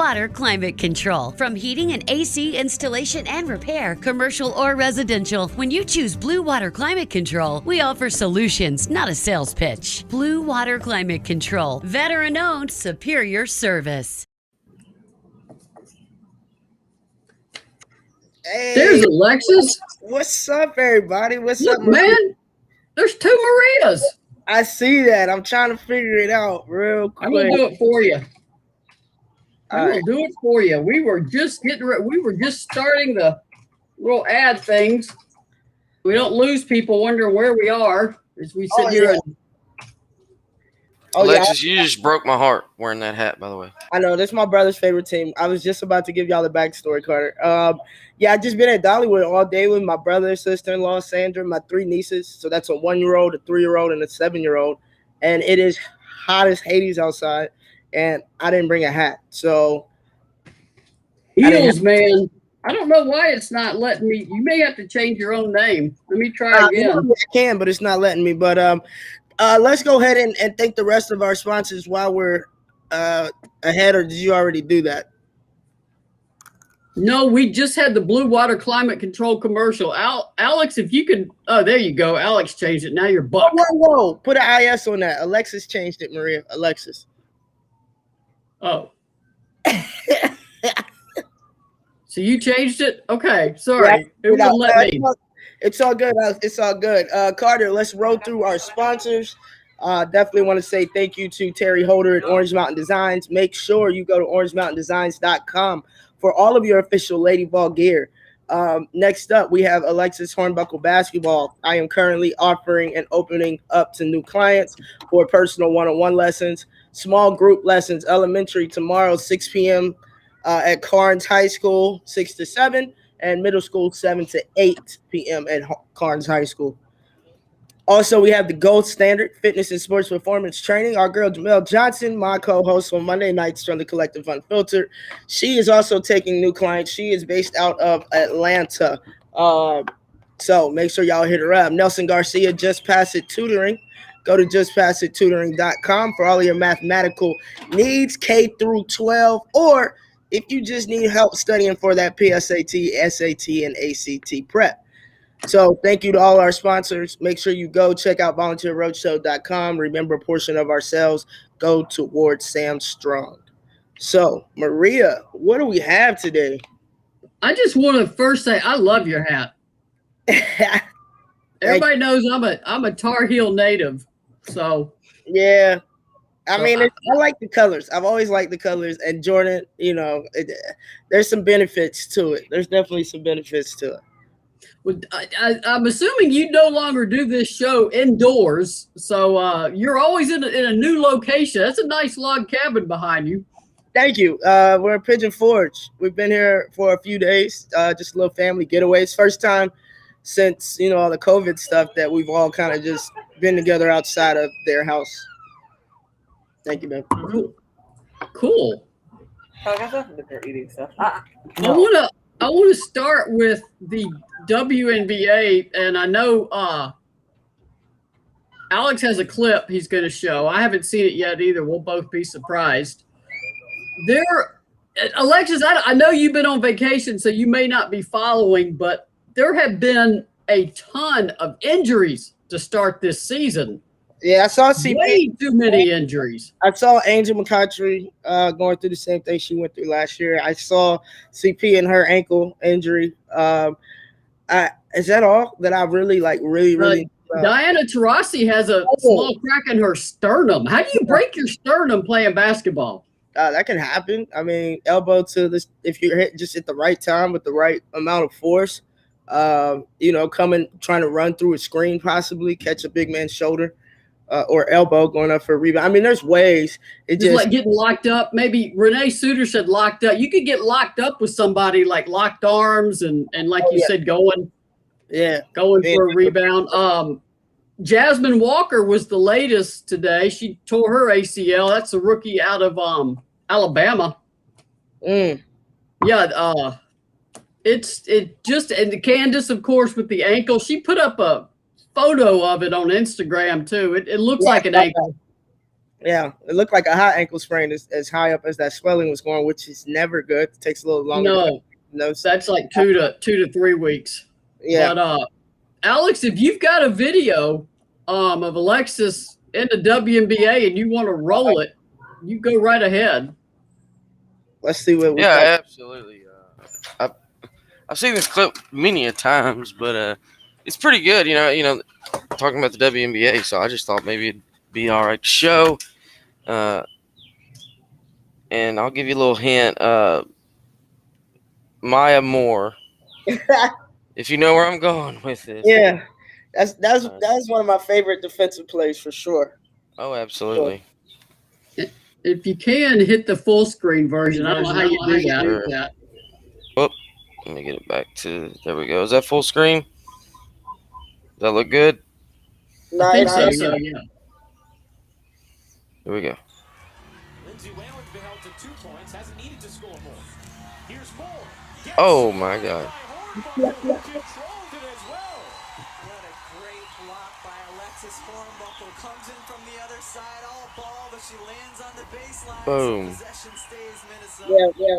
Water Climate Control. From heating and AC installation and repair, commercial or residential, when you choose Blue Water Climate Control, we offer solutions, not a sales pitch. Blue Water Climate Control. Veteran-owned, superior service. Hey, there's Alexis. what's up, everybody? What's Look, up, Maria? man, there's 2 Marias. I see that. I'm trying to figure it out real quick. I'm gonna do it for you. All I'm right. gonna do it for you. We were just starting the little ad things. We don't lose people wondering where we are as we sit here. Yeah. And Alexis, you just broke my heart wearing that hat, by the way. I know this is my brother's favorite team. I was just about to give y'all the backstory, Carter. I just been at Dollywood all day with my brother, sister-in-law, Sandra, my 3 nieces. So that's a 1-year-old, a 3-year-old, and a 7-year-old. And it is hot as Hades outside. And I didn't bring a hat. So Heels, man. I don't know why it's not letting me. You may have to change your own name. Let me try again. I can, but it's not letting me. But let's go ahead and thank the rest of our sponsors while we're ahead, or did you already do that? No, we just had the Blue Water Climate Control commercial. Alex, if you can. Oh, there you go. Alex changed it. Now you're Buck. Whoa. Put an IS on that. Alexis changed it, Maria. Alexis. Oh. So you changed it? Okay. Sorry. It wouldn't let me. It's all good. It's all good. Carter, let's roll through our sponsors. Definitely want to say thank you to Terry Holder at Orange Mountain Designs. Make sure you go to orangemountaindesigns.com for all of your official Lady Ball gear. Next up, we have Alexis Hornbuckle Basketball. I am currently offering and opening up to new clients for personal one-on-one lessons, small group lessons, elementary tomorrow, 6 p.m. At Carnes High School, 6 to 7, and middle school, 7 to 8 p.m. at Carnes High School. Also, we have the Gold Standard Fitness and Sports Performance Training. Our girl, Jamel Johnson, my co-host on Monday nights from the Collective Unfiltered. She is also taking new clients. She is based out of Atlanta. So make sure y'all hit her up. Nelson Garcia, Just Pass It Tutoring. Go to justpassittutoring.com for all of your mathematical needs, K through 12, or if you just need help studying for that PSAT, SAT, and ACT prep. So thank you to all our sponsors. Make sure you go check out volunteerroadshow.com. Remember, a portion of our sales go towards Sam Strong. So, Maria, what do we have today? I just want to first say I love your hat. Everybody knows I'm a Tar Heel native. So yeah. I like the colors. I've always liked the colors. And Jordan, there's some benefits to it. There's definitely some benefits to it. I'm assuming you no longer do this show indoors, so you're always in a new location. That's a nice log cabin behind you. Thank you. We're in Pigeon Forge. We've been here for a few days, just a little family getaways. First time since all the COVID stuff that we've all kind of just been together outside of their house. Thank you, man. Cool. I got nothing but they're eating stuff. I want to start with the WNBA, and I know Alex has a clip he's going to show. I haven't seen it yet either. We'll both be surprised. Alexis, I know you've been on vacation, so you may not be following, but there have been a ton of injuries to start this season. Yeah, I saw CP. Way too many injuries. I saw Angel McCoughtry going through the same thing she went through last year. I saw CP and her ankle injury. Is that all that I really? Diana Taurasi has a small crack in her sternum. How do you break your sternum playing basketball? That can happen. I mean, elbow to this, if you're hit just at the right time with the right amount of force, trying to run through a screen, possibly catch a big man's shoulder. Or elbow going up for a rebound. I mean, there's ways. It's like getting locked up. Maybe Renee Suter said locked up. You could get locked up with somebody like locked arms and like you said, going for a rebound. Jasmine Walker was the latest today. She tore her ACL. That's a rookie out of Alabama. Mm. Yeah. And Candace, of course, with the ankle. She put up a photo of it on Instagram too. It looks like an ankle. Yeah, it looked like a high ankle sprain as high up as that swelling was going, which is never good. It takes a little longer. No, that's like 2 to 3 weeks. Yeah. But Alex, if you've got a video of Alexis in the WNBA and you want to roll it, you go right ahead. Let's see what we got. Absolutely. I've seen this clip many a times, but it's pretty good. You know, talking about the WNBA. So I just thought maybe it'd be all right to show. And I'll give you a little hint. Maya Moore. If you know where I'm going with this. Yeah, that's one of my favorite defensive plays for sure. Oh, absolutely. If you can hit the full screen version, I don't know how you do that. Oh, let me get it back to. There we go. Is that full screen? Does that look good? No, I think so. Yeah. Here we go. Oh my God. What a great block by Alexis. Hornbuckle comes in from the other side, all ball, but she lands on the baseline. Boom. So possession stays Minnesota. Yeah,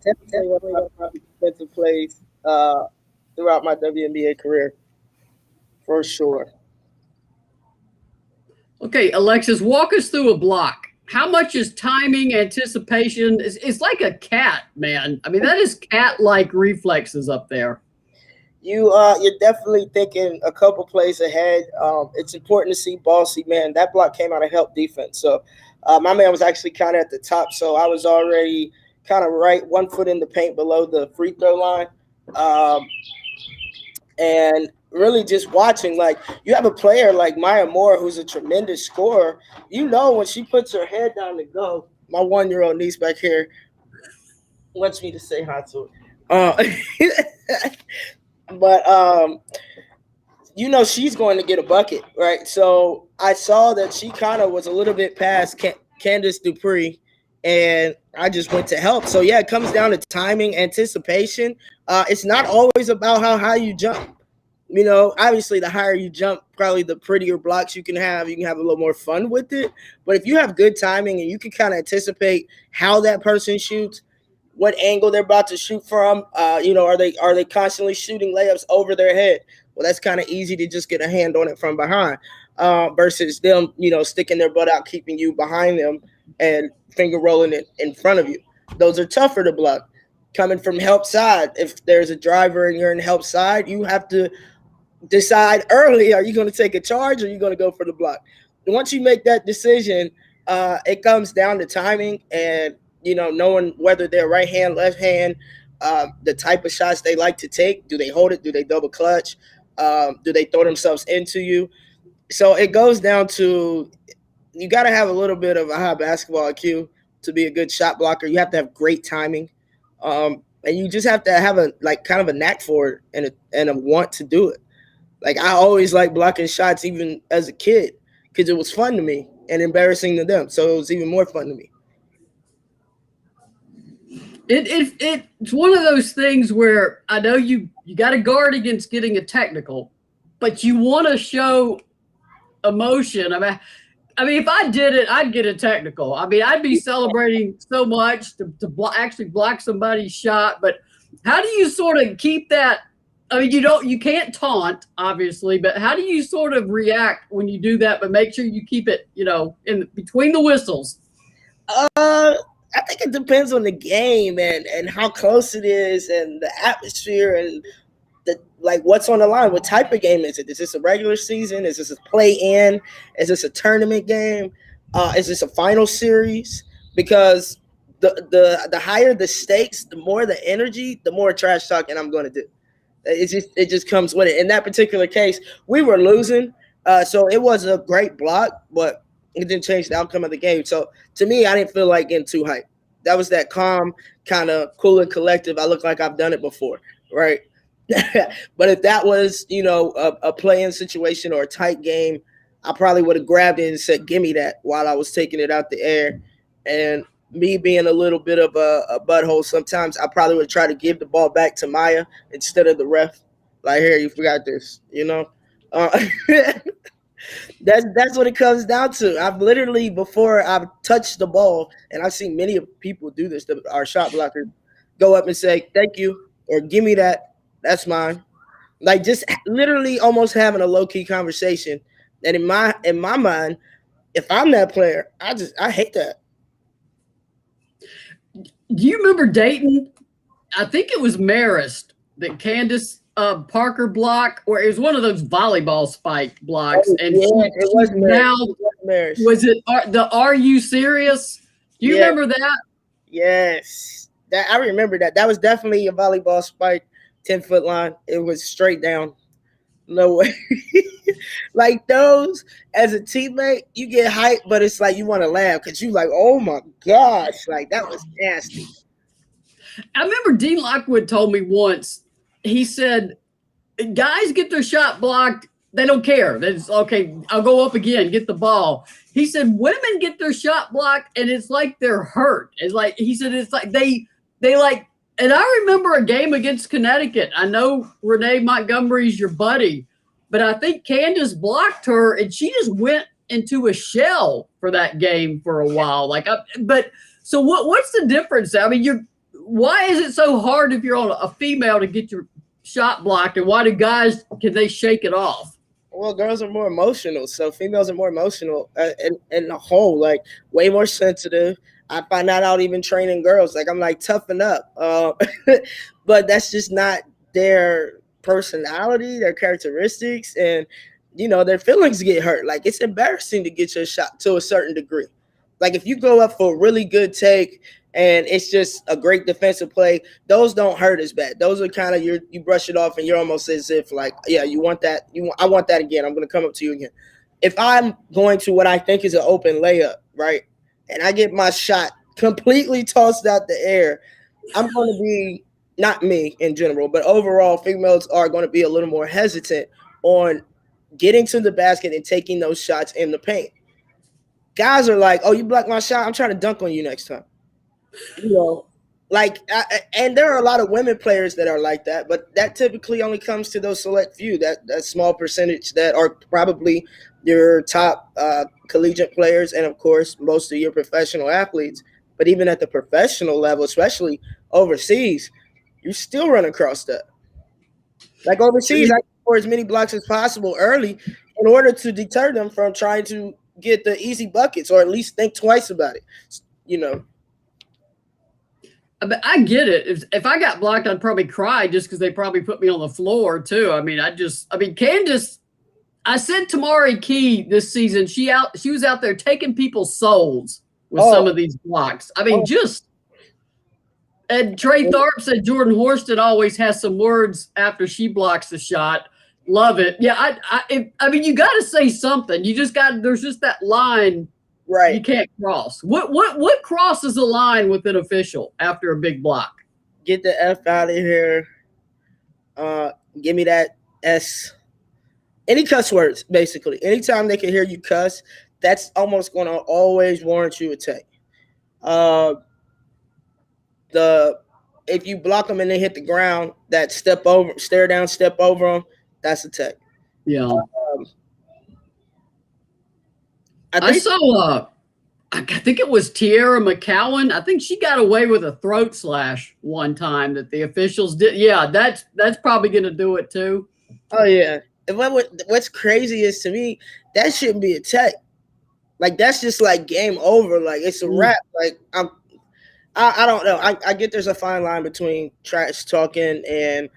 that's definitely one of my defensive plays throughout my WNBA career, for sure. Okay, Alexis, walk us through a block. How much is timing, anticipation? It's like a cat, man. I mean, that is cat-like reflexes up there. You're definitely thinking a couple plays ahead. It's important to see ball see, man. That block came out of help defense. So my man was actually kind of at the top. So I was already kind of right, 1 foot in the paint below the free throw line. And really just watching, like, you have a player like Maya Moore, who's a tremendous scorer. You know, when she puts her head down to go, my 1-year-old niece back here wants me to say hi to her. But, you know, she's going to get a bucket, right? So I saw that she kind of was a little bit past Candace Dupree, and I just went to help. So, yeah, it comes down to timing, anticipation. It's not always about how high you jump. You know, obviously, the higher you jump, probably the prettier blocks you can have. You can have a little more fun with it. But if you have good timing and you can kind of anticipate how that person shoots, what angle they're about to shoot from, you know, are they constantly shooting layups over their head? Well, that's kind of easy to just get a hand on it from behind versus them, you know, sticking their butt out, keeping you behind them and finger rolling it in front of you. Those are tougher to block. Coming from help side, if there's a driver and you're in help side, you have to decide early, are you going to take a charge or are you going to go for the block? And once you make that decision, it comes down to timing and, you know, knowing whether they're right hand, left hand, the type of shots they like to take. Do they hold it? Do they double clutch? Do they throw themselves into you? So it goes down to, you got to have a little bit of a high basketball IQ to be a good shot blocker. You have to have great timing. And you just have to have a, like, kind of a knack for it and a want to do it. Like, I always liked blocking shots even as a kid because it was fun to me and embarrassing to them. So it was even more fun to me. It's one of those things where I know you got to guard against getting a technical, but you want to show emotion. I mean, if I did it, I'd get a technical. I mean, I'd be celebrating so much to actually block somebody's shot. But how do you sort of keep that? I mean, you can't taunt, obviously, but how do you sort of react when you do that, but make sure you keep it, you know, in between the whistles? I think it depends on the game and how close it is and the atmosphere and what's on the line. What type of game is it? Is this a regular season? Is this a play-in? Is this a tournament game? Is this a final series? Because the higher the stakes, the more the energy, the more trash talking I'm going to do. It just comes with it. In that particular case, we were losing, so it was a great block, but it didn't change the outcome of the game. So to me, I didn't feel like getting too hyped. That was that calm, kind of cool and collective. I look like I've done it before, right? But if that was, you know, a play-in situation or a tight game, I probably would have grabbed it and said, "Give me that," while I was taking it out the air. And me being a little bit of a butthole, sometimes I probably would try to give the ball back to Maya instead of the ref. Like, here, you forgot this, you know? That's what it comes down to. I've literally, before I've touched the ball, and I've seen many people do this, our shot blockers go up and say, "Thank you," or "Give me that. That's mine." Like, just literally almost having a low key conversation. And in my mind, if I'm that player, I hate that. Do you remember Dayton? I think it was Marist that Candace Parker block, or it was one of those volleyball spike blocks. Oh, and yeah, it was Marist. now, Was it the Are You Serious? Do you remember that? Yes. That I remember that. That was definitely a volleyball spike, 10-foot line. It was straight down. No way. Like those, as a teammate, you get hyped, but it's like you want to laugh because you like, oh my gosh, like that was nasty. I remember Dean Lockwood told me once, he said, guys get their shot blocked, they don't care. That's okay, I'll go up again, get the ball. He said women get their shot blocked and it's like they're hurt. It's like, he said, it's like they like, and I remember a game against Connecticut. I know Renee Montgomery's your buddy, but I think Candace blocked her and she just went into a shell for that game for a while. So what's the difference? I mean, why is it so hard if you're on a female to get your shot blocked, and why do guys, can they shake it off? Well, girls are more emotional, so females are more emotional in the whole, like way more sensitive. I find that out even training girls. Like, I'm like, toughen up. But that's just not their personality, their characteristics, and, their feelings get hurt. Like, it's embarrassing to get your shot to a certain degree. Like, if you go up for a really good take and it's just a great defensive play, those don't hurt as bad. Those are kind of you brush it off and you're almost as if like, yeah, you want that. I want that again. I'm going to come up to you again. If I'm going to what I think is an open layup, right, and I get my shot completely tossed out the air, I'm going to be, not me in general, but overall, females are going to be a little more hesitant on getting to the basket and taking those shots in the paint. Guys are like, oh, you blocked my shot, I'm trying to dunk on you next time. And there are a lot of women players that are like that, but that typically only comes to those select few, that small percentage that are probably your top collegiate players, and of course most of your professional athletes. But even at the professional level, especially overseas, you still run across that. Like overseas, I score as many blocks as possible early in order to deter them from trying to get the easy buckets, or at least think twice about it. I get it. If I got blocked, I'd probably cry just because they probably put me on the floor too. Candace, I said Tamari Key this season, she was out there taking people's souls with some of these blocks. And Trey Tharp said Jordan Horston always has some words after she blocks the shot. Love it. Yeah, you got to say something. There's just that line. Right. You can't cross. What crosses a line with an official after a big block? Get the F out of here. Give me that S. Any cuss words, basically. Anytime they can hear you cuss, that's almost going to always warrant you a take. If you block them and they hit the ground, that stare down, step over them, that's a take. Yeah. I think it was Tierra McCowan. I think she got away with a throat slash one time that the officials did. Yeah, that's probably going to do it too. Oh yeah. And what's crazy is, to me, that shouldn't be a tech. Like, that's just like game over. Like, it's a wrap. Like, I don't know. I get there's a fine line between trash talking and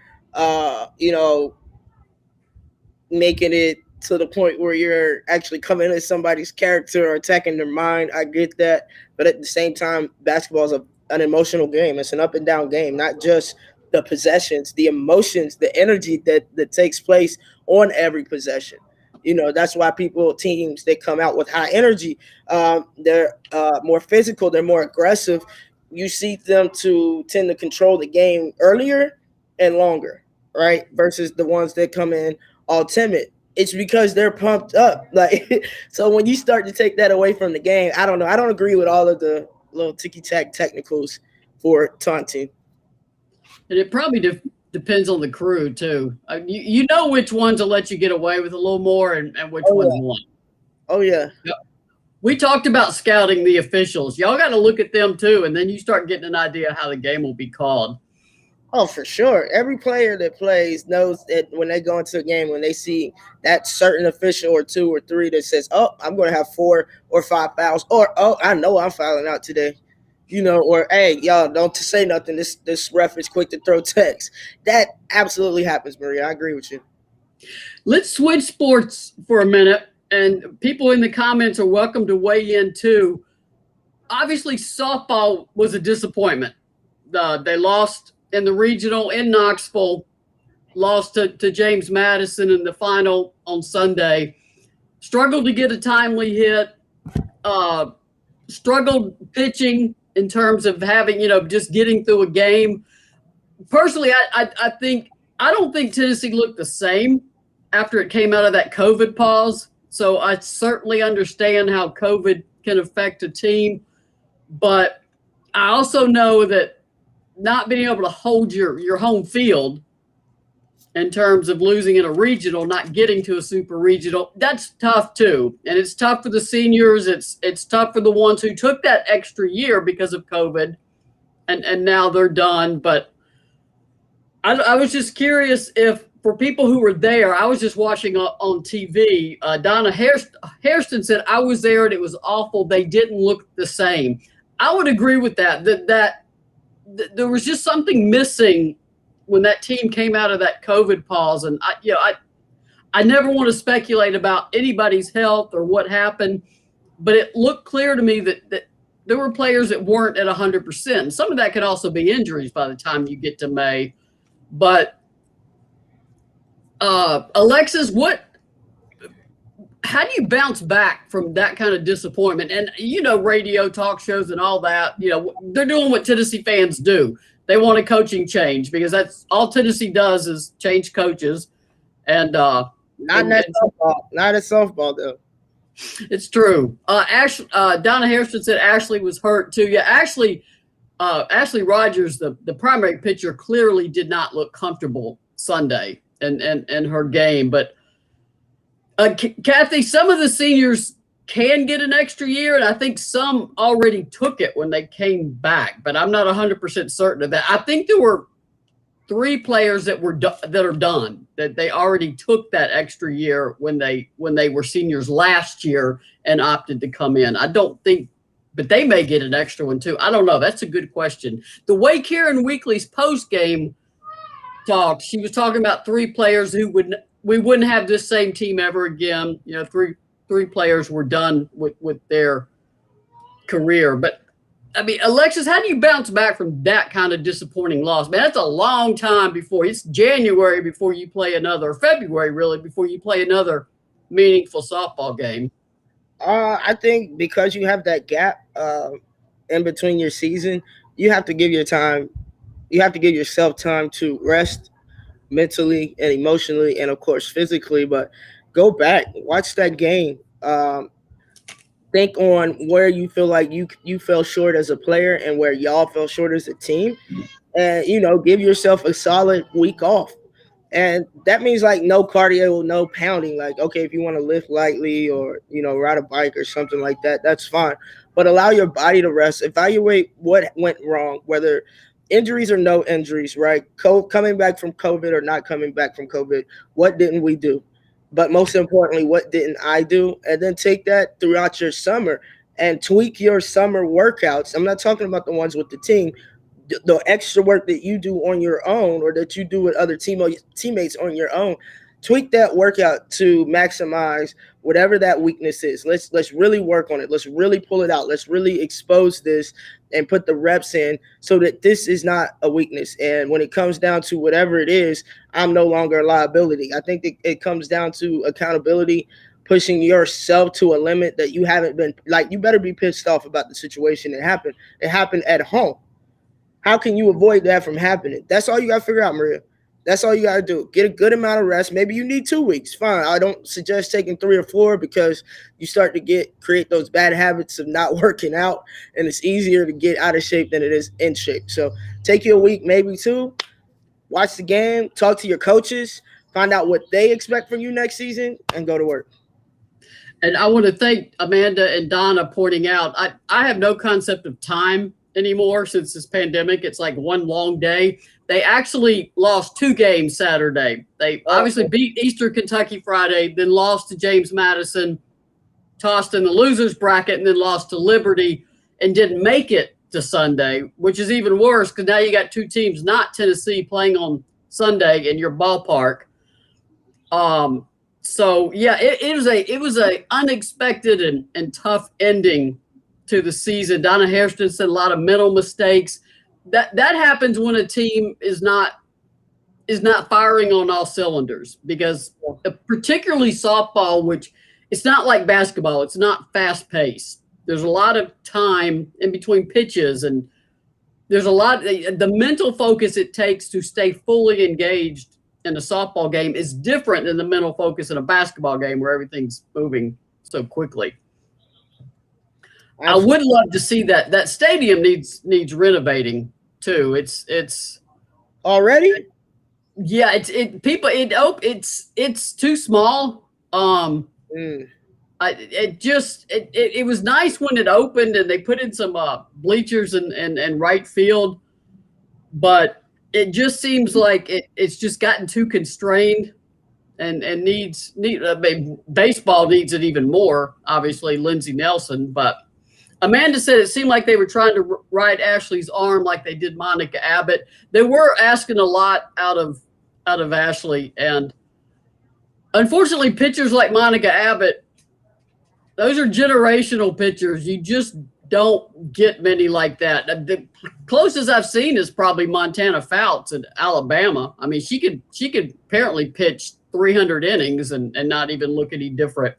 making it to the point where you're actually coming into somebody's character or attacking their mind. I get that. But at the same time, basketball is an emotional game. It's an up and down game, not just the possessions, the emotions, the energy that takes place on every possession. That's why teams that come out with high energy, they're more physical, they're more aggressive. You see them to tend to control the game earlier and longer, right? Versus the ones that come in all timid. It's because they're pumped up. Like, so when you start to take that away from the game, I don't know. I don't agree with all of the little ticky-tack technicals for taunting. And it probably depends on the crew too. You know which ones will let you get away with a little more and which ones won't. Oh yeah. We talked about scouting the officials. Y'all got to look at them too, and then you start getting an idea how the game will be called. Oh, for sure. Every player that plays knows that when they go into a game, when they see that certain official or 2 or 3 that says, "Oh, I'm going to have 4 or 5 fouls," or "Oh, I know I'm fouling out today," or "Hey, y'all don't say nothing. This ref is quick to throw text." That absolutely happens, Maria. I agree with you. Let's switch sports for a minute, and people in the comments are welcome to weigh in too. Obviously, softball was a disappointment. They lost in the regional in Knoxville, lost to James Madison in the final on Sunday. Struggled to get a timely hit. Struggled pitching in terms of having, just getting through a game. Personally, I don't think Tennessee looked the same after it came out of that COVID pause. So I certainly understand how COVID can affect a team. But I also know that not being able to hold your home field in terms of losing in a regional, not getting to a super regional, that's tough too. And it's tough for the seniors. It's tough for the ones who took that extra year because of COVID and now they're done. But I was just curious if for people who were there, I was just watching on TV. Donna Hairston said, "I was there and it was awful. They didn't look the same." I would agree with that there was just something missing when that team came out of that COVID pause. And I never want to speculate about anybody's health or what happened, but it looked clear to me that there were players that weren't at 100%. Some of that could also be injuries by the time you get to May. But Alexis, how do you bounce back from that kind of disappointment? And, radio talk shows and all that, they're doing what Tennessee fans do. They want a coaching change because that's all Tennessee does is change coaches. And not at softball though. It's true. Donna Hairston said Ashley was hurt too. Yeah, Ashley Rogers, the primary pitcher, clearly did not look comfortable Sunday in her game. But Kathy, some of the seniors can get an extra year, and I think some already took it when they came back, but I'm not 100% certain of that. I think there were 3 players that are done, that they already took that extra year when they were seniors last year and opted to come in. I don't think, but they may get an extra one too. I don't know. That's a good question. The way Karen Weekly's post-game talk, she was talking about 3 players who we wouldn't have this same team ever again. 3 players were done with their career. But I mean, Alexis, how do you bounce back from that kind of disappointing loss? Man, that's a long time before it's January before you play another, or February really, before you play another meaningful softball game. I think because you have that gap in between your season, you have to give yourself time to rest mentally and emotionally and of course physically. But go back, watch that game. Think on where you feel like you fell short as a player and where y'all fell short as a team, and give yourself a solid week off. And that means like no cardio, no pounding. Like, okay, if you want to lift lightly or ride a bike or something like that, that's fine. But allow your body to rest. Evaluate what went wrong, whether injuries or no injuries, right? Coming back from COVID or not coming back from COVID, what didn't we do? But most importantly, what didn't I do? And then take that throughout your summer and tweak your summer workouts. I'm not talking about the ones with the team, the extra work that you do on your own or that you do with other teammates on your own. Tweak that workout to maximize whatever that weakness is. Let's really work on it. Let's really pull it out. Let's really expose this and put the reps in so that this is not a weakness. And when it comes down to whatever it is, I'm no longer a liability. I think it comes down to accountability, pushing yourself to a limit that you haven't been. Like, you better be pissed off about the situation that happened. It happened at home. How can you avoid that from happening? That's all you got to figure out, Maria. That's all you got to do. Get a good amount of rest. Maybe you need 2 weeks. Fine. I don't suggest taking 3 or 4 because you start to create those bad habits of not working out, and it's easier to get out of shape than it is in shape. So take you a week, maybe 2, watch the game, talk to your coaches, find out what they expect from you next season, and go to work. And I want to thank Amanda and Donna pointing out, I have no concept of time anymore since this pandemic. It's like one long day. They actually lost 2 games Saturday. They obviously beat Eastern Kentucky Friday, then lost to James Madison, tossed in the losers bracket, and then lost to Liberty and didn't make it to Sunday, which is even worse because now you got 2 teams, not Tennessee, playing on Sunday in your ballpark. So yeah, it was a unexpected and tough ending to the season. Donna Hairston said a lot of mental mistakes. That happens when a team is not firing on all cylinders, because particularly softball, which it's not like basketball, it's not fast paced. There's a lot of time in between pitches, and there's a lot. The mental focus it takes to stay fully engaged in a softball game is different than the mental focus in a basketball game where everything's moving so quickly. I would love to see that. That stadium needs renovating too. It's already. Yeah, it's too small. It was nice when it opened and they put in some bleachers and right field, but it just seems like it's just gotten too constrained and baseball needs it even more. Obviously, Lindsey Nelson, but Amanda said it seemed like they were trying to ride Ashley's arm like they did Monica Abbott. They were asking a lot out of Ashley, and unfortunately, pitchers like Monica Abbott, those are generational pitchers. You just don't get many like that. The closest I've seen is probably Montana Fouts in Alabama. I mean, she could apparently pitch 300 innings and not even look any different.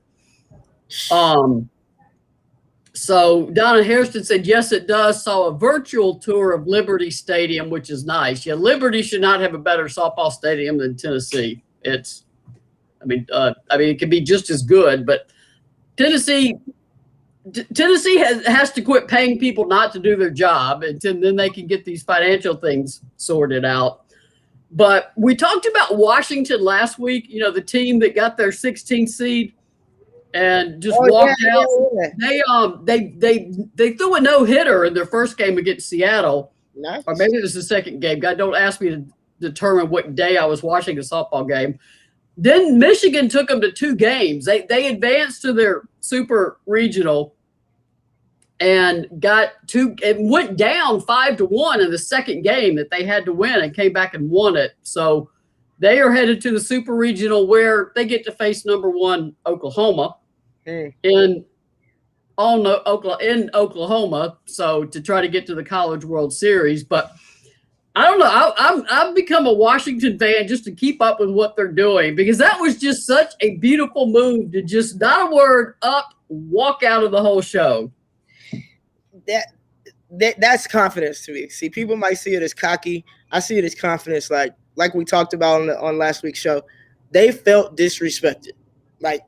So Donna Hairston said, yes, it does. Saw a virtual tour of Liberty Stadium, which is nice. Yeah, Liberty should not have a better softball stadium than Tennessee. It could be just as good, but Tennessee has to quit paying people not to do their job, and then they can get these financial things sorted out. But we talked about Washington last week, the team that got their 16th seed and just walked out. Yeah. They threw a no-hitter in their first game against Seattle. Nice. Or maybe it was the second game. God, don't ask me to determine what day I was watching a softball game. Then Michigan took them to 2 games. They advanced to their super regional and went down 5-1 in the second game that they had to win and came back and won it. So they are headed to the super regional where they get to face number 1 Oklahoma in Oklahoma. So to try to get to the College World Series, but I don't know. I've become a Washington fan just to keep up with what they're doing, because that was just such a beautiful move to just not a word up, walk out of the whole show. That's confidence to me. See, people might see it as cocky. I see it as confidence. Like we talked about on last week's show, they felt disrespected, like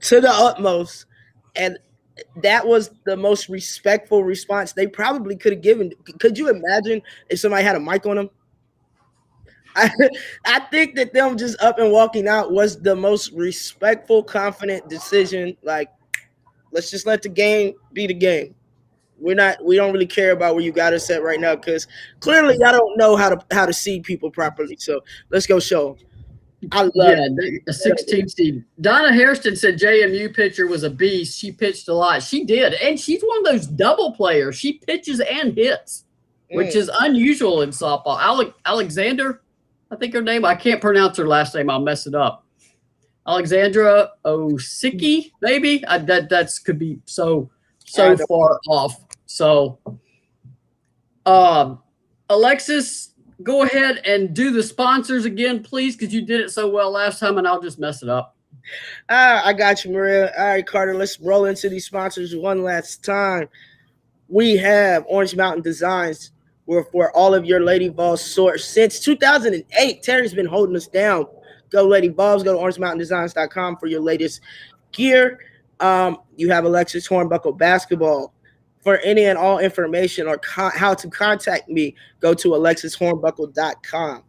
to the utmost, and that was the most respectful response they probably could have given. Could you imagine if somebody had a mic on them? I think that them just up and walking out was the most respectful, confident decision. Like, let's just let the game be the game. We don't really care about where you got us at right now, because clearly y'all don't know how to see people properly. So let's go show them. I love it. A 16 seed. Donna Hairston said JMU pitcher was a beast. She pitched a lot. She did. And she's one of those double players. She pitches and hits, which is unusual in softball. Alexander, I think her name. I can't pronounce her last name. I'll mess it up. Alexandra Osicki, maybe. That could be so far off. So, Alexis, go ahead and do the sponsors again, please, because you did it so well last time, and I'll just mess it up. I got you, Maria. All right, Carter, let's roll into these sponsors one last time. We have Orange Mountain Designs, where all of your Lady Vols sorts. Since 2008, Terry's been holding us down. Go Lady Vols. Go to orangemountaindesigns.com for your latest gear. You have Alexis Hornbuckle basketball. For any and all information or how to contact me, go to alexishornbuckle.com.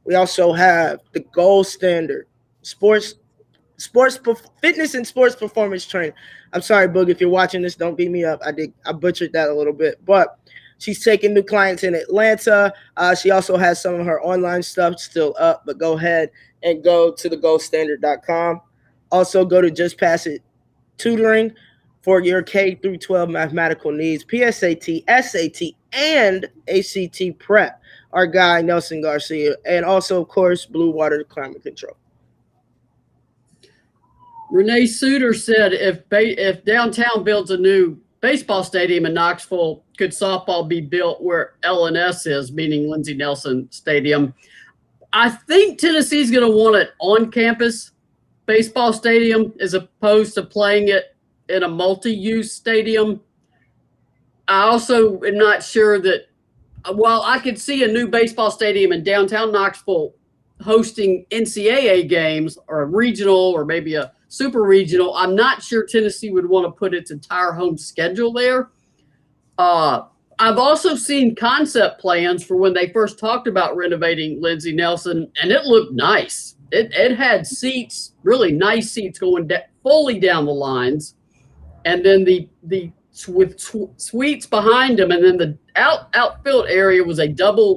We also have the gold standard fitness and sports performance training. I'm sorry, Boog, if you're watching this, don't beat me up. I butchered that a little bit, but she's taking new clients in Atlanta. She also has some of her online stuff still up, but go ahead and go to thegoldstandard.com. Also, go to Just Pass It Tutoring for your K through 12 mathematical needs, PSAT, SAT, and ACT prep. Our guy, Nelson Garcia, and also, of course, Blue Water Climate Control. Renee Suter said if downtown builds a new baseball stadium in Knoxville, could softball be built where LNS is, meaning Lindsey Nelson Stadium? I think Tennessee's going to want an on-campus baseball stadium as opposed to playing it in a multi-use stadium. I also am not sure that while I could see a new baseball stadium in downtown Knoxville hosting NCAA games or a regional or maybe a super regional, I'm not sure Tennessee would want to put its entire home schedule there. I've also seen concept plans for when they first talked about renovating Lindsey Nelson, and it looked nice. It had seats, really nice seats going fully down the lines, and then with suites behind them, and then the outfield area was a double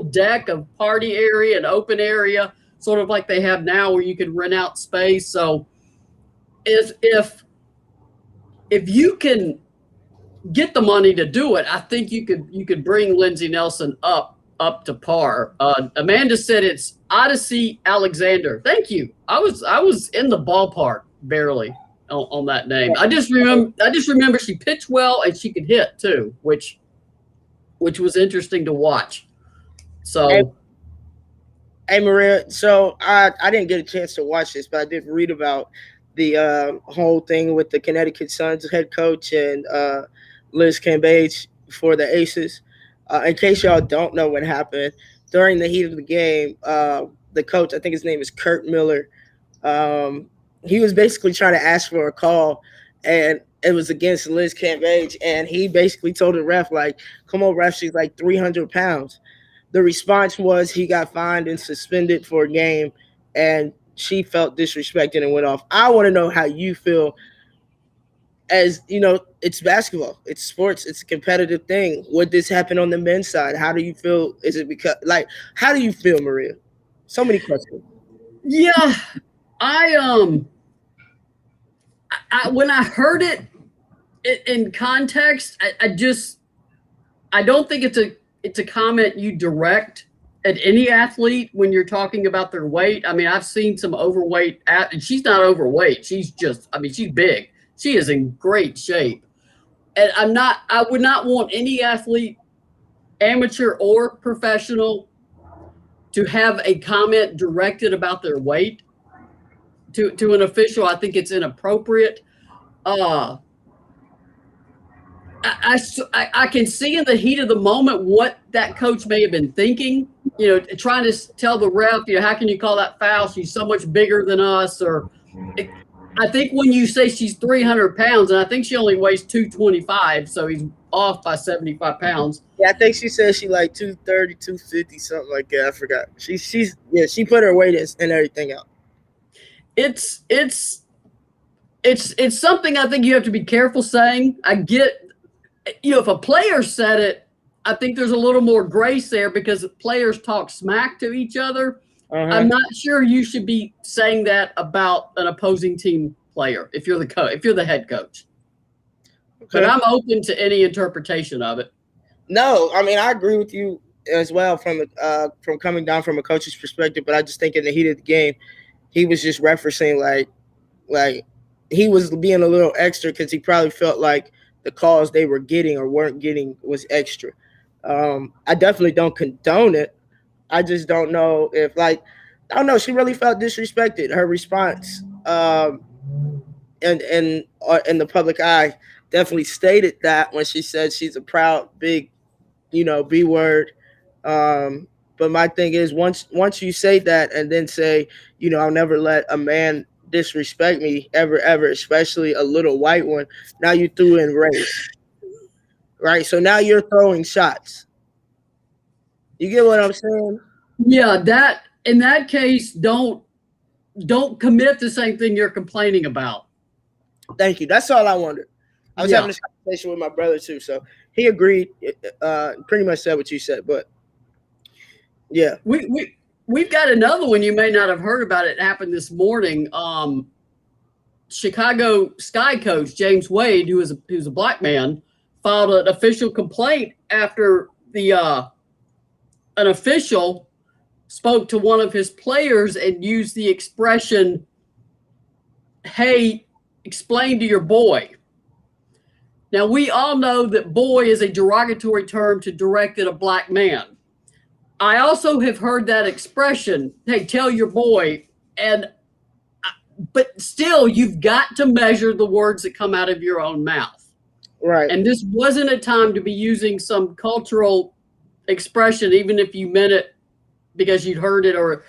deck of party area and open area, sort of like they have now where you can rent out space. So if you can get the money to do it, I think you could bring Lindsey Nelson up to par. Amanda said it's Odyssey Alexander. Thank you. I was in the ballpark barely on that name. I just remember she pitched well and she could hit too, which was interesting to watch. So, hey Maria, so I didn't get a chance to watch this, but I did read about the whole thing with the Connecticut Suns head coach and Liz Cambage for the Aces. In case y'all don't know what happened, during the heat of the game, the coach, I think his name is Kurt Miller, he was basically trying to ask for a call, and it was against Liz Cambage, and he basically told the ref, like, come on, ref, she's like 300 pounds. The response was he got fined and suspended for a game, and she felt disrespected and went off. I want to know how you feel. As you know, it's basketball, it's sports, it's a competitive thing. Would this happen on the men's side? How do you feel? Is it because, like, how do you feel, Maria? So many questions. Yeah, I when I heard it in context, I don't think it's a comment you direct at any athlete when you're talking about their weight. I mean, I've seen some overweight and she's not overweight. She's she's big. She is in great shape. And I would not want any athlete, amateur or professional, to have a comment directed about their weight to an official. I think it's inappropriate. I can see in the heat of the moment what that coach may have been thinking, trying to tell the ref, how can you call that foul? She's so much bigger than us. I think when you say she's 300 pounds, and I think she only weighs 225, so he's off by 75 pounds. Yeah, I think she said she like 230, 250, something like that. I forgot. She put her weight and everything out. It's something I think you have to be careful saying. I get, if a player said it, I think there's a little more grace there because players talk smack to each other. Uh-huh. I'm not sure you should be saying that about an opposing team player if you're the head coach. Okay. But I'm open to any interpretation of it. No, I mean, I agree with you as well from coming down from a coach's perspective. But I just think in the heat of the game, he was just referencing like he was being a little extra because he probably felt like the calls they were getting or weren't getting was extra. I definitely don't condone it. I just don't know if, I don't know, she really felt disrespected. Her response in the public eye definitely stated that when she said she's a proud, big, B word. But my thing is, once you say that and then say, I'll never let a man disrespect me ever, especially a little white one, now you threw in race. Right? So now you're throwing shots. You get what I'm saying? Yeah, that in that case, don't commit the same thing you're complaining about. Thank you. That's all I wondered. I was having this conversation with my brother too, so he agreed. Pretty much said what you said, but yeah, we've got another one you may not have heard about. It happened this morning. Chicago Sky coach James Wade, who's a black man, filed an official complaint after an official spoke to one of his players and used the expression, "Hey, explain to your boy." Now, we all know that boy is a derogatory term to direct at a black man. I also have heard that expression, "Hey, tell your boy," but still, you've got to measure the words that come out of your own mouth. right. And this wasn't a time to be using some cultural expression, even if you meant it because you'd heard it. Or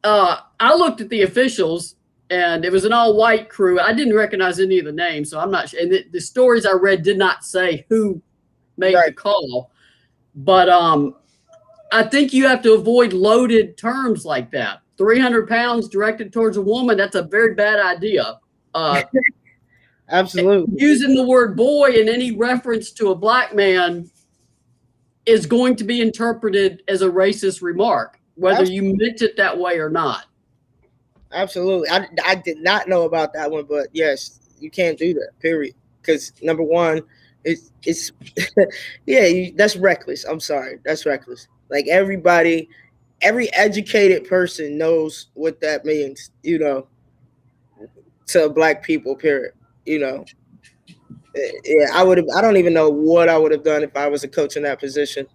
I looked at the officials, and it was an all-white crew. I didn't recognize any of the names, so I'm not sure. And the stories I read did not say who made the call. But I think you have to avoid loaded terms like that. 300 pounds directed towards a woman, that's a very bad idea. Absolutely. Using the word boy in any reference to a black man is going to be interpreted as a racist remark, whether you meant it that way or not. Absolutely. I did not know about that one, but yes, you can't do that, period. Because number one, it's that's reckless. I'm sorry. That's reckless. Like every educated person knows what that means, to black people, period. Yeah, I don't even know what I would have done if I was a coach in that position,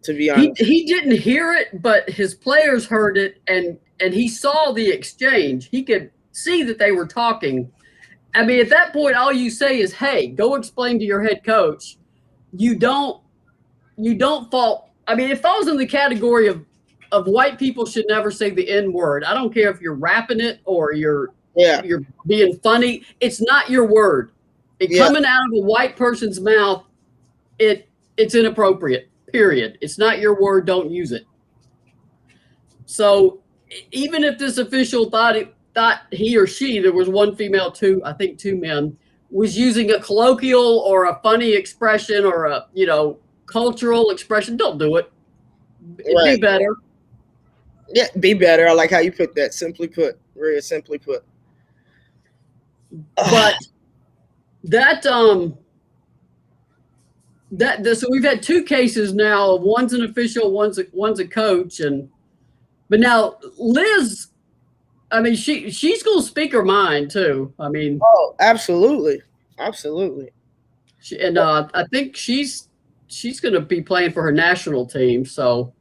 to be honest. He didn't hear it, but his players heard it, and he saw the exchange. He could see that they were talking. I mean, at that point, all you say is, "Hey, go explain to your head coach." You don't fault. I mean, it falls in the category of white people should never say the N word. I don't care if you're rapping it or you're being funny. It's not your word. Coming out of a white person's mouth, it's inappropriate. Period. It's not your word. Don't use it. So even if this official thought he or she, there was one female, two men, was using a colloquial or a funny expression or a cultural expression, don't do it. Be better. Yeah, be better. I like how you put that. Simply put, very simply put. But so we've had two cases now. One's an official, one's a coach, but now Liz, I mean, she's going to speak her mind too. I mean, absolutely. I think she's going to be playing for her national team. So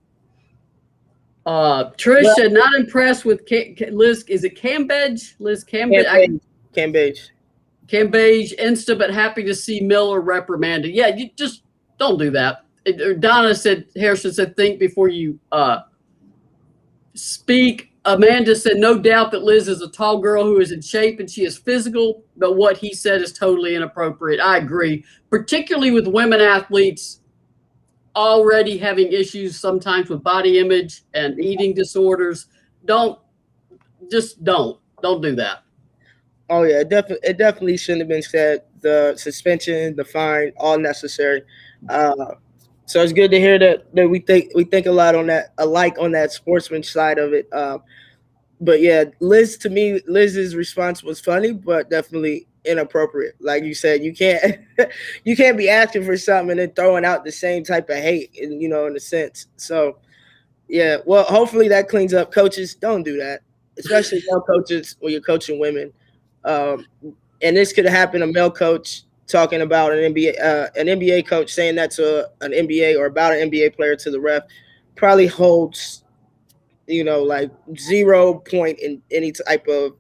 Trish said not impressed with Liz. Is it Cambage? Liz Cambage. Cambage, Insta, but happy to see Miller reprimanded. Yeah, you just don't do that. Harrison said, think before you speak. Amanda said, no doubt that Liz is a tall girl who is in shape and she is physical, but what he said is totally inappropriate. I agree, particularly with women athletes already having issues sometimes with body image and eating disorders. Don't do that. Oh yeah, it definitely shouldn't have been said. The suspension, the fine, all necessary. So it's good to hear that we think a lot on that, alike on that sportsman side of it. But yeah, Liz's response was funny, but definitely inappropriate. Like you said, you can't be asking for something and then throwing out the same type of hate, in a sense. So yeah, well, hopefully that cleans up. Coaches, don't do that, especially male coaches when you're coaching women. And this could happen. A male coach talking about an NBA coach saying that to an NBA or about an NBA player to the ref probably holds, like 0 point in any type of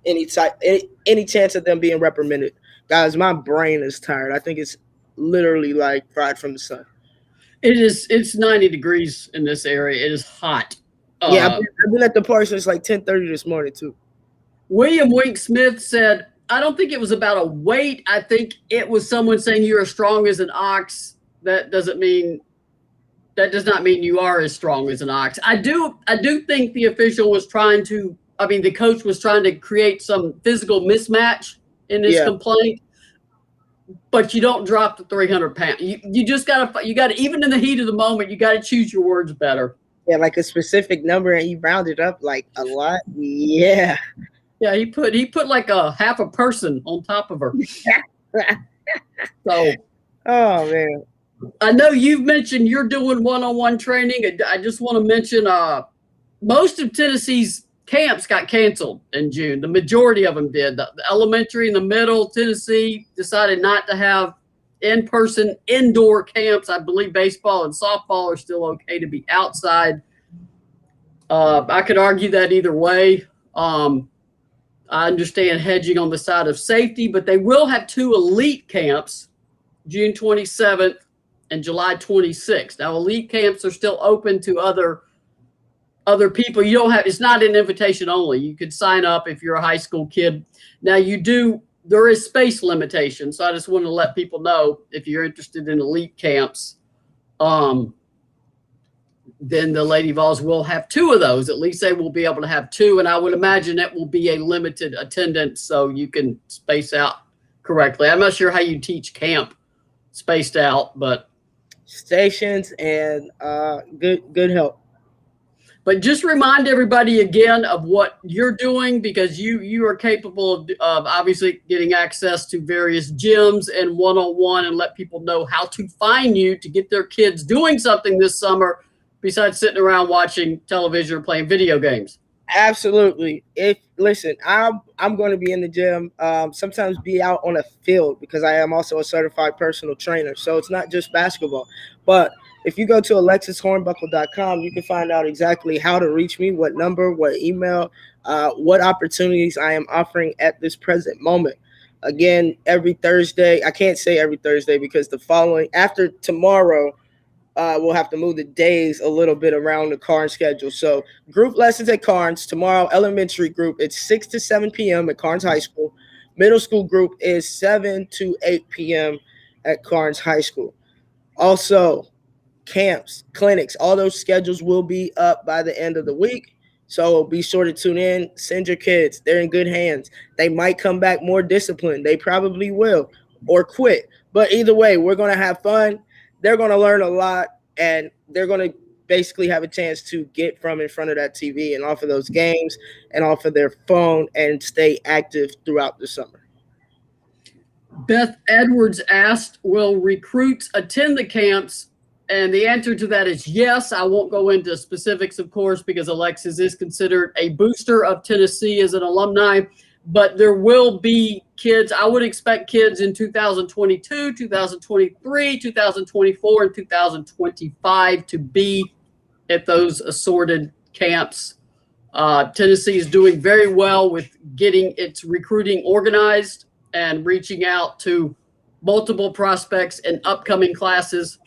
any chance of them being reprimanded. Guys, my brain is tired. I think it's literally like fried from the sun. It is. It's 90 degrees in this area. It is hot. Yeah, I've been at the park since like 10:30 this morning too. William Wink Smith said, I don't think it was about a weight. I think it was someone saying you're as strong as an ox. That doesn't mean that does not mean you are as strong as an ox. I do think the official was trying to, the coach was trying to create some physical mismatch in his complaint, but you don't drop the 300 pounds. You just got to, even in the heat of the moment, you got to choose your words better. Yeah, like a specific number, and he rounded up like a lot. Yeah. Yeah, he put like a half a person on top of her. So, oh man. I know you've mentioned you're doing one-on-one training. I just want to mention most of Tennessee's camps got canceled in June. The majority of them did. The elementary and the middle, Tennessee decided not to have in-person indoor camps. I believe baseball and softball are still okay to be outside. I could argue that either way. I understand hedging on the side of safety, but they will have 2 elite camps, June 27th and July 26th. Now, elite camps are still open to other people. It's not an invitation only. You could sign up if you're a high school kid. Now, there is space limitation, so I just want to let people know if you're interested in elite camps, then the Lady Vols will have 2 of those. At least they will be able to have 2, and I would imagine that will be a limited attendance so you can space out correctly. I'm not sure how you teach camp spaced out, but stations and good help. But just remind everybody again of what you're doing, because you are capable of obviously getting access to various gyms and one-on-one, and let people know how to find you to get their kids doing something this summer besides sitting around watching television or playing video games. Absolutely. Listen, I'm going to be in the gym, sometimes be out on a field, because I am also a certified personal trainer. So it's not just basketball. But if you go to alexishornbuckle.com, you can find out exactly how to reach me, what number, what email, what opportunities I am offering at this present moment. Again, every Thursday, I can't say every Thursday because after tomorrow, we'll have to move the days a little bit around the Carnes schedule. So group lessons at Carnes tomorrow. Elementary group, it's 6 to 7 p.m. at Carnes High School. Middle school group is 7 to 8 p.m. at Carnes High School. Also, camps, clinics, all those schedules will be up by the end of the week. So be sure to tune in. Send your kids. They're in good hands. They might come back more disciplined. They probably will, or quit. But either way, we're going to have fun. They're going to learn a lot, and they're going to basically have a chance to get from in front of that TV and off of those games and off of their phone and stay active throughout the summer. Beth Edwards asked, will recruits attend the camps? And the answer to that is yes. I won't go into specifics, of course, because Alexis is considered a booster of Tennessee as an alumni. But there will be kids. I would expect kids in 2022, 2023, 2024, and 2025 to be at those assorted camps. Tennessee is doing very well with getting its recruiting organized and reaching out to multiple prospects in upcoming classes.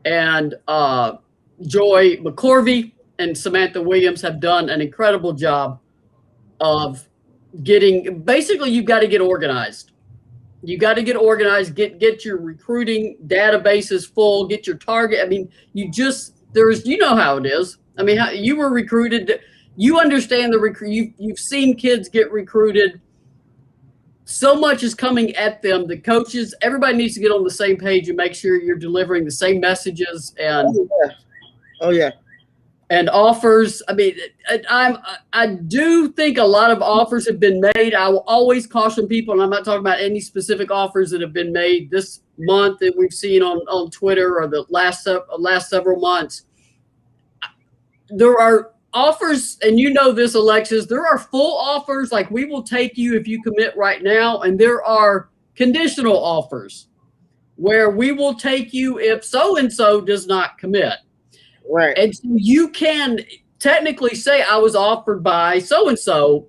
And Joy McCorvey and Samantha Williams have done an incredible job of basically you've got to get organized. You got to get organized, get your recruiting databases full, get your target. You know how it is. How you were recruited, you understand you've seen kids get recruited. So much is coming at them. The coaches, everybody needs to get on the same page and make sure you're delivering the same messages Oh yeah. And offers. I do think a lot of offers have been made. I will always caution people, and I'm not talking about any specific offers that have been made this month that we've seen on Twitter or the last several months. There are offers, and you know this, Alexis, there are full offers, like we will take you if you commit right now, and there are conditional offers where we will take you if so-and-so does not commit. Right. And so you can technically say I was offered by so-and-so.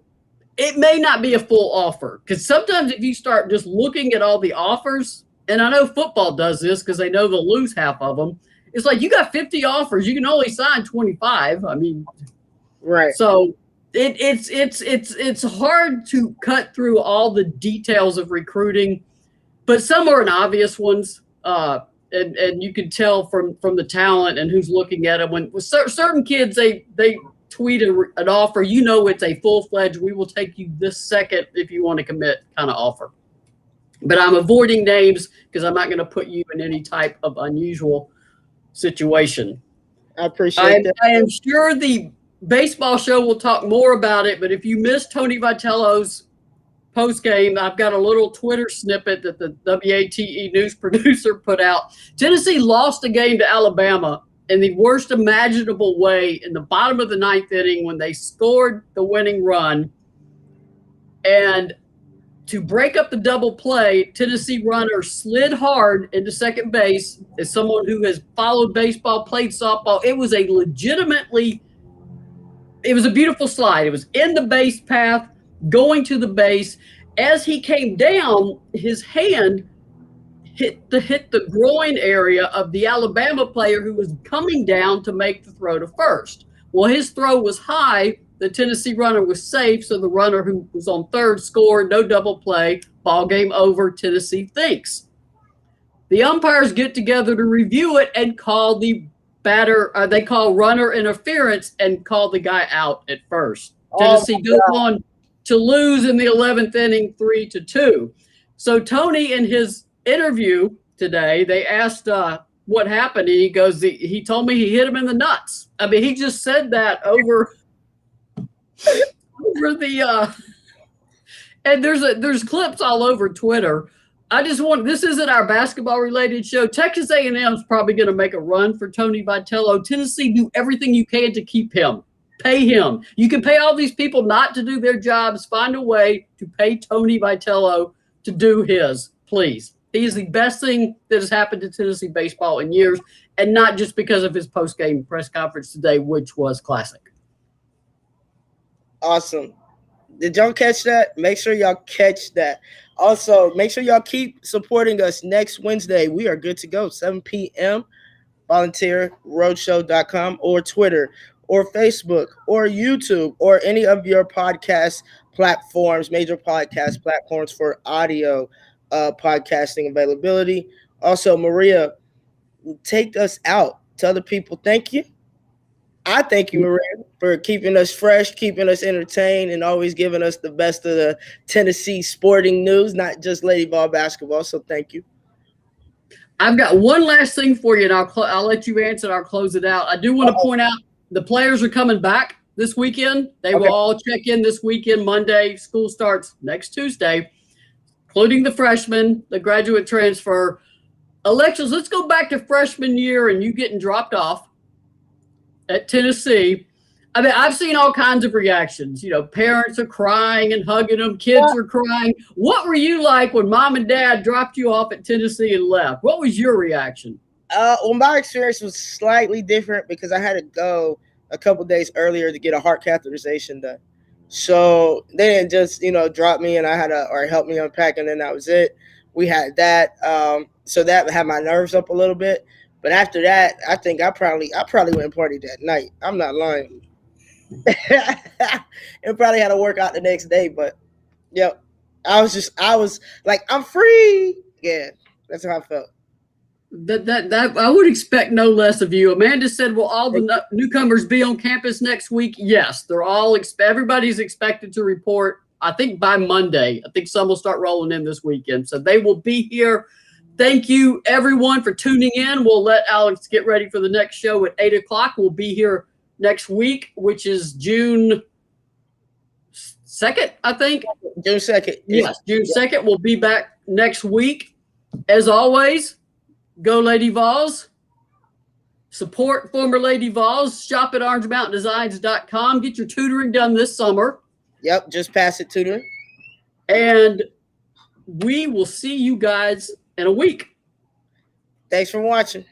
It may not be a full offer, because sometimes if you start just looking at all the offers, and I know football does this because they know they'll lose half of them. It's like you got 50 offers. You can only sign 25. Right. So it's hard to cut through all the details of recruiting, but some are obvious ones. and you can tell from the talent and who's looking at them. When with certain kids, they tweet an offer, it's a full-fledged, we will take you this second if you want to commit kind of offer. But I'm avoiding names because I'm not going to put you in any type of unusual situation. I appreciate that. I am sure the baseball show will talk more about it, but if you missed Tony Vitello's post game, I've got a little Twitter snippet that the WATE news producer put out. Tennessee lost a game to Alabama in the worst imaginable way in the bottom of the ninth inning when they scored the winning run. And to break up the double play, Tennessee runner slid hard into second base. As someone who has followed baseball, played softball, it was a beautiful slide. It was in the base path, going to the base. As he came down, his hand hit the groin area of the Alabama player who was coming down to make the throw to first. Well, his throw was high. The Tennessee runner was safe, so the runner who was on third scored, no double play, ball game over, Tennessee thinks. The umpires get together to review it and call the they call runner interference and call the guy out at first. Tennessee goes on to lose in the 11th inning 3-2. So Tony, in his interview today, they asked what happened, and he goes, he told me he hit him in the nuts. I mean, he just said that over the and there's clips all over Twitter. This isn't our basketball related show. Texas A&M is probably going to make a run for Tony Vitello. Tennessee, do everything you can to keep him. Pay him. You can pay all these people not to do their jobs. Find a way to pay Tony Vitello to do his, please. He is the best thing that has happened to Tennessee baseball in years, and not just because of his post-game press conference today, which was classic. Awesome. Did y'all catch that? Make sure y'all catch that. Also, make sure y'all keep supporting us next Wednesday. We are good to go, 7 p.m. Volunteer, roadshow.com, or Twitter, or Facebook, or YouTube, or any of your podcast platforms, major podcast platforms for audio podcasting availability. Also, Maria, take us out. Tell the people thank you. I thank you, Maria, for keeping us fresh, keeping us entertained, and always giving us the best of the Tennessee sporting news, not just Lady Ball basketball. So thank you. I've got one last thing for you, and I'll let you answer, and I'll close it out. I do want to point out the players are coming back this weekend. They will all check in this weekend, Monday. School starts next Tuesday, including the freshmen, the graduate transfer. Alexis, let's go back to freshman year and you getting dropped off at Tennessee. I mean, I've seen all kinds of reactions. Parents are crying and hugging them. Kids are crying. What were you like when mom and dad dropped you off at Tennessee and left? What was your reaction? Well, my experience was slightly different because I had to go a couple days earlier to get a heart catheterization done. So they didn't just, drop me and or help me unpack, and then that was it. We had that. So that had my nerves up a little bit. But after that, I think I probably went and partied that night. I'm not lying. And probably had to work out the next day. But yeah, I was like, I'm free. Yeah, that's how I felt. That I would expect no less of you. Amanda said, will all the newcomers be on campus next week? Yes, they're all everybody's expected to report, I think, by Monday. I think some will start rolling in this weekend. So they will be here. Thank you, everyone, for tuning in. We'll let Alex get ready for the next show at 8 o'clock. We'll be here next week, which is June 2nd, I think. June 2nd. Yes, June 2nd. We'll be back next week. As always, go Lady Vols. Support former Lady Vols. Shop at OrangeMountainDesigns.com. Get your tutoring done this summer. Yep, just pass it tutoring. And we will see you guys in a week. Thanks for watching.